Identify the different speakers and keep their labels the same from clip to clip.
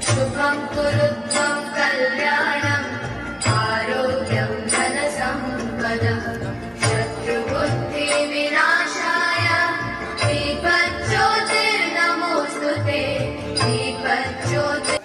Speaker 1: शुभं कुरुत्वं कल्याणं आरोग्यं धनसम्पदं शत्रुबुद्धिविनाशाय दीपज्योतिर्नमोऽस्तुते दीपज्योति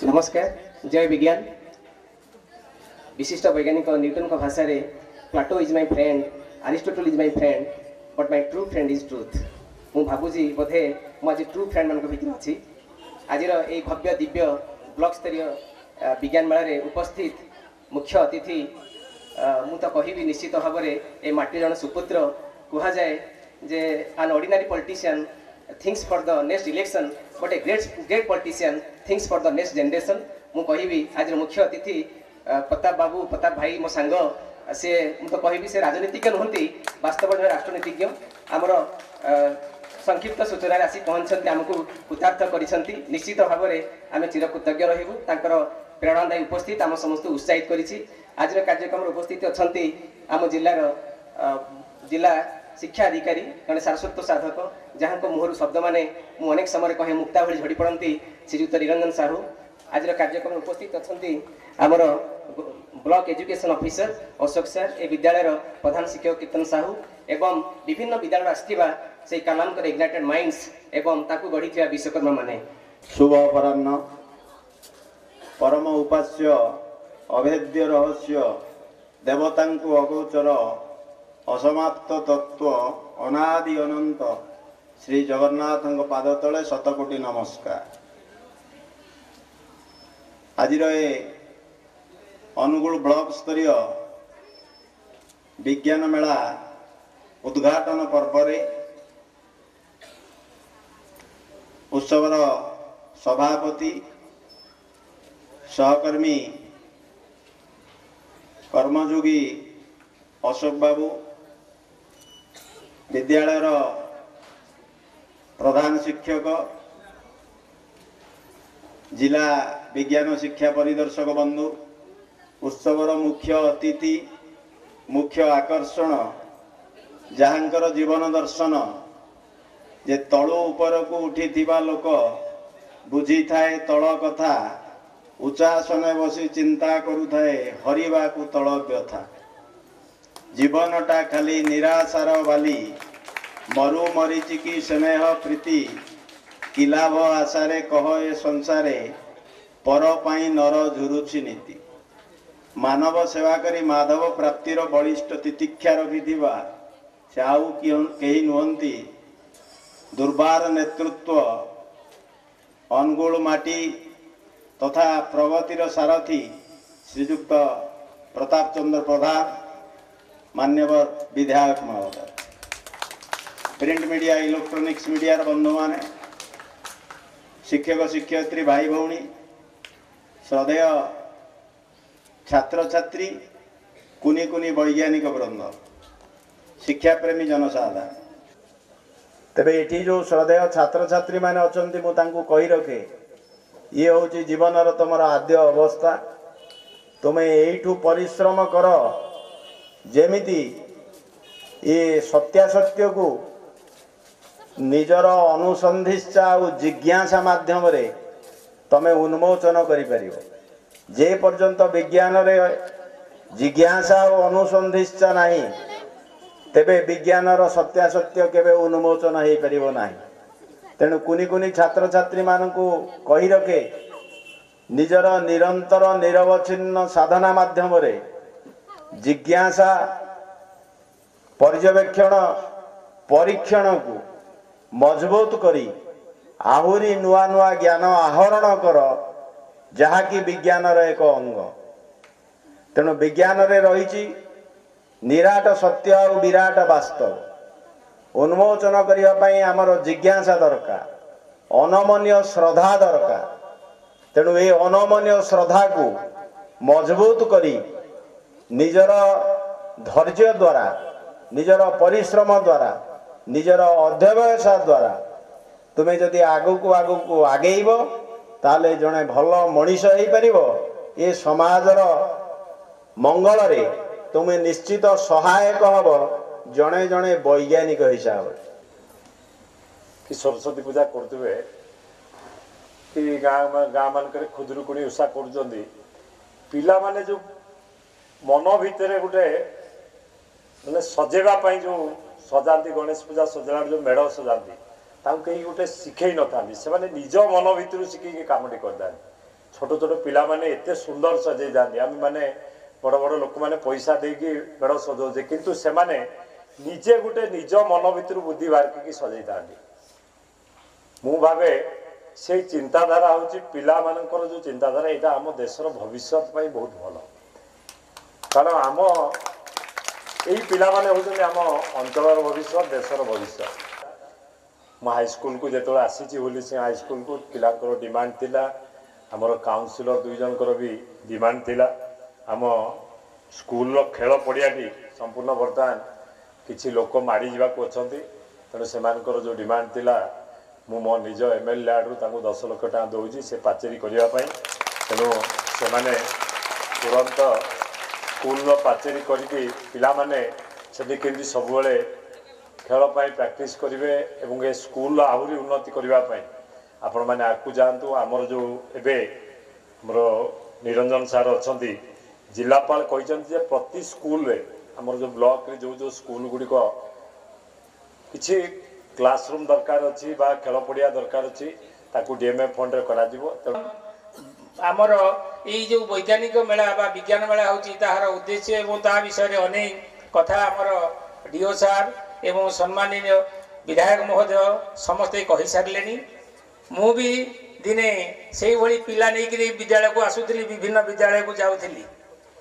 Speaker 2: नमस्कार। जय विज्ञान। विशिष्ट वैज्ञानिक न्यूटन का भाषा रे Plato is my friend, Aristotle is my friend, but my true friend is truth. मु भाबुजी बोधे मु आज ट्रू फ्रेंड मान भितर अच्छी। आज ए भव्य दिव्य ब्लॉक स्तरीय विज्ञान मेला रे उपस्थित मुख्य अतिथि मु तो कहि निश्चित भाव में ए माटी जन सुपुत्र कह जाए जे an ordinary politician thinks for the next election but a great politician thinks for the next generation. मु कहि आज मुख्य अतिथि प्रताप बाबू, प्रताप भाई मो सांग से मु तो कहि से राजनीतिज्ञ नुहंती, वास्तव में राष्ट्रनीतिज्ञ। आमर संक्षिप्त सूचना आसी पहुंचती आमको कृतार्थ करिसंती। निश्चित भाव में आम चिरकृतज्ञ रहबू। तांकर प्रेरणादायी उपस्थित आम समस्त उत्साहित करिछि। आज कार्यक्रम उपस्थित अछंती आम जिलार जिला शिक्षा अधिकारी जड़े सारस्वत साधक जहाँ को मुहर शब्द माने मु अनेक समय कहे मुक्ता भली झड़ी पड़ती श्रीयुक्त निरंजन साहू। आज कार्यक्रम उपस्थित अछंती आमर block education officer Ashok sir, ए विद्यालय प्रधान शिक्षक कीर्तन साहू एवं विभिन्न विद्यालय आसथिबा से कलामकर इग्नाइटेड माइंड्स एवं ताकू गढ़ी विश्वकर्मा माने।
Speaker 3: शुभ अपराह्न। परम उपास्य अभेद्य रहस्य देवतांकु अगोचर असमाप्त तत्व अनादि अनंत श्री जगन्नाथ पाद तले शतकोटी नमस्कार। आज अनुगुल ब्लॉक स्तरीय विज्ञान मेला उद्घाटन पर्व उत्सवर सभापति सहकर्मी कर्मयोगी अशोक बाबू, विद्यालय प्रधान शिक्षक, जिला विज्ञान शिक्षा परिदर्शक बंधु, उत्सवर मुख्य अतिथि, मुख्य आकर्षण जहाँकर जीवन दर्शन जे तलु ऊपर को उठी थिबा लोक बुझी थाए तल कथा, उच्चासने बसी चिंता करुथाए हरिबा को तल व्यथा। जीवनटा खाली निराशार बाली, मरु मरीचि की स्नेह प्रीति, कि लाभ आशारे कह ए संसारे, पर पाई नर झुरुछि नीति। मानव सेवा करी माधव प्राप्तिर बलिष्ठ तितिक्षा रखिथिबा से आउ केही नुहंती दुर्बार नेतृत्व अनुगुल माटी तथा प्रगतिर सारथी श्रीयुक्त प्रताप चंद्र प्रधान, मान्यवर विधायक महोदय, प्रिंट मीडिया इलेक्ट्रोनिक्स मीडिया बंधु माने, शिक्षक शिक्षयित्री भाई भौणी, श्रद्धेय छात्र छात्री, कुनी कुनी वैज्ञानिक वृंद, शिक्षा प्रेमी जनसाधारण। तेबे एठी जो श्रद्धेय छात्र छात्री माने अछंती मु तांकु कहि रखे, ये होची जीवनर तुमर आद्य अवस्था। तुमे एठू परिश्रम कर जेमिति ये सत्यासत्य को निजर अनुसंधिष्ठा और जिज्ञासा माध्यम रे तमे उन्मोचन करि परिबो। जे पर्यंत विज्ञान रे जिज्ञासा और अनुसंधिष्ठा नाही तेबे विज्ञान रो सत्यासत्य केबे उन्मोचन हेई परिबो नाही। तेणु कुनी कुनी छात्र छात्री मानकु कहि रखे निजर निरंतर निरवच्छिन्न साधना माध्यम रे जिज्ञासा पर्यवेक्षण परीक्षण को मजबूत करी आहुरी नुआ नुआ ज्ञान आहरण कर जहाँकि विज्ञान एक अंग। तेणु विज्ञान रे रही निराट सत्य और विराट वास्तव उन्मोचन करने आमर जिज्ञासा दरकार अनमन्य श्रद्धा दरकार। तेणु ये अनमन्य श्रद्धा को मजबूत करी निजर धैर्य द्वारा निजर परिश्रम द्वारा निजर अध्यवसाय द्वारा तुम्हें जदि आगु को आगेब ताले जड़े भल मनीष हो पारिबो। ये समाजर मंगल रे तुम्हें निश्चित सहायक हब जड़े जड़े वैज्ञानिक हिसाब
Speaker 4: कि सरस्वती पूजा करते कि गाँ मानक खुदुरुकुणी ओषा कर पिला माने जो मन भितर गोटे मैंने सजेवाई जो सजाती गणेश पूजा सजा जो मेढ़ सजाती कहीं गोटे शिखे न था से निज मन भितर शिखिकी कमटी करता छोट छोट पिला माने एते सुंदर सजे जाती आम मैंने बड़ बड़ लोक मैंने पैसा देकी मेढ़ सजाऊे किंतु से माने निजे गोटे निज मन भितर बुद्धि बाहर सजे था मु भावे से चिंताधारा हूँ पिला मानकर जो चिंताधारा यहाँ आम देशर भविष्य बहुत भल कारण आम यही पिला माने होउछन्ति आम अंचल भविष्य देशर भविष्य। मु हाईस्कल को जो आसी होली से हाईस्कल को पिलांकर डिमांड थिला आमर काउंसिलर दुई जनकर भी डिमांड थिला आम स्कूल खेल पड़ियाटी संपूर्ण बर्तमान किछि लोक माड़ी जावाक अछन्ति तेणु सेमानकर जो डिमांड थिला मु मो निज एमएलए आडू 10 लाख टका दौजी से पाचेरी करने तेणु से तुरंत स्कूल पाचेरी करके पिला माने से केमती सब खेल प्रैक्टिस करेंगे एवं ये स्कूल आहरी उन्नति करने आपण मैंने आगू जातु आमर जो एवं मोर निरंजन सार अच्छा जिलापाल कहते प्रति स्कूल रे आमर जो ब्लॉक रे जो स्कूल गुड़िक किसी क्लासरूम दरकार अच्छी खेल पड़िया दरकार अच्छी ताकू डीएमएफ फंड करा
Speaker 5: आमर ये जो वैज्ञानिक मेला बा विज्ञान मेला होची ताहार उद्देश्य एवं ता विषय रे अनेक कथा आमर डीओ सार एवं सम्माननीय विधायक महोदय समस्ते कहि सारलेनी। मु भी दिने से भली पिला नहीं कि विद्यालय को आसुथली विभिन्न विद्यालय को जाऊथली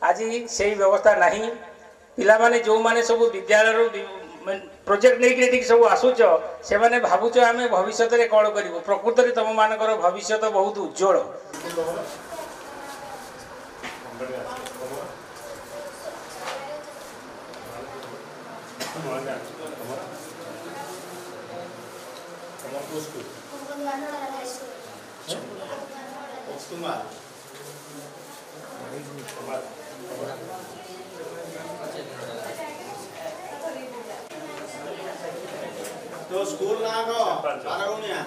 Speaker 5: आज से व्यवस्था नहीं पिला माने जो माने सब विद्यालय प्रोजेक्ट नहीं कि सब आसुच से माने भावुच आम भविष्य में कौन करूँ प्रकृत में तुम मानकर भविष्य बहुत उज्जवल।
Speaker 3: तो स्कूल ना गो आरागुनिया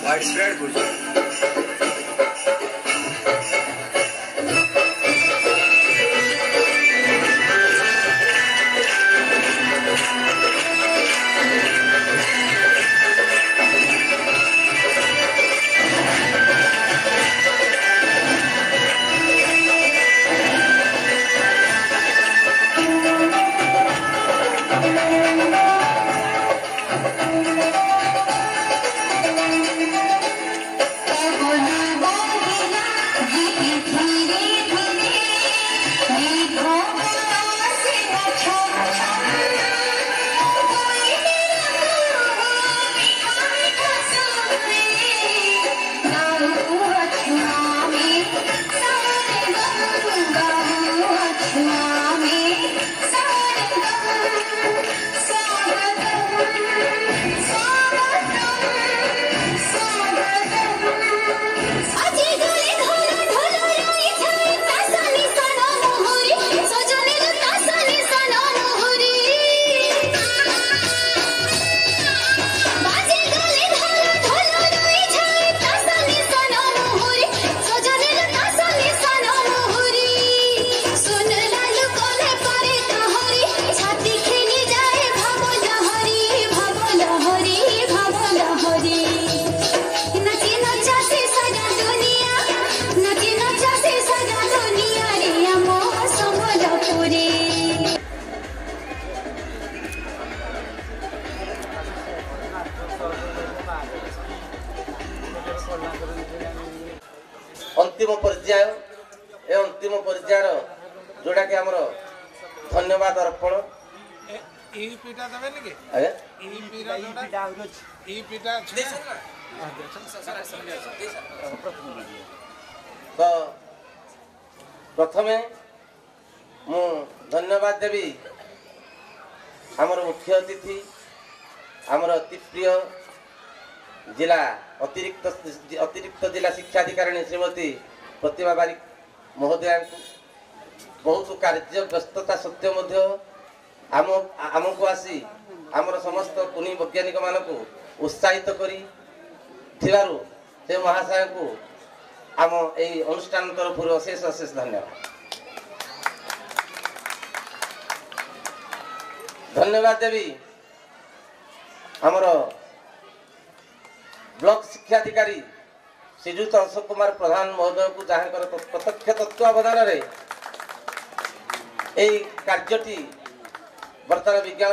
Speaker 6: वाइडस्प्रेड गुजर
Speaker 1: Bola
Speaker 7: ପର୍ଯ୍ୟାୟ ଏ ଅନ୍ତିମ ପର୍ଯ୍ୟାୟର ଯୋଉଟାକି ଆମର ଧନ୍ୟବାଦ ଅର୍ପଣ। ତ ପ୍ରଥମେ ମୁଁ ଧନ୍ୟବାଦ ଦେବି ଆମର ମୁଖ୍ୟ ଅତିଥି ଆମର ଅତି ପ୍ରିୟ जिला अतिरिक्त जिला शिक्षाधिकारिणी श्रीमती प्रतिभा बारिक महोदया बहुत कार्य व्यस्तता सत्य आमको आसी आमर समस्त कुनी वैज्ञानिक मानक उत्साहित करी थिबारु से महाशय को आम यही अनुष्ठान तरफ अशेष अशेष धन्यवाद। धन्यवाद देवी आमर ब्लॉक शिक्षाधिकारी श्रीजुत अशोक कुमार प्रधान महोदय को जहाँ प्रत्यक्ष तत्वावधान रे कार्यटी बर्तमान विज्ञान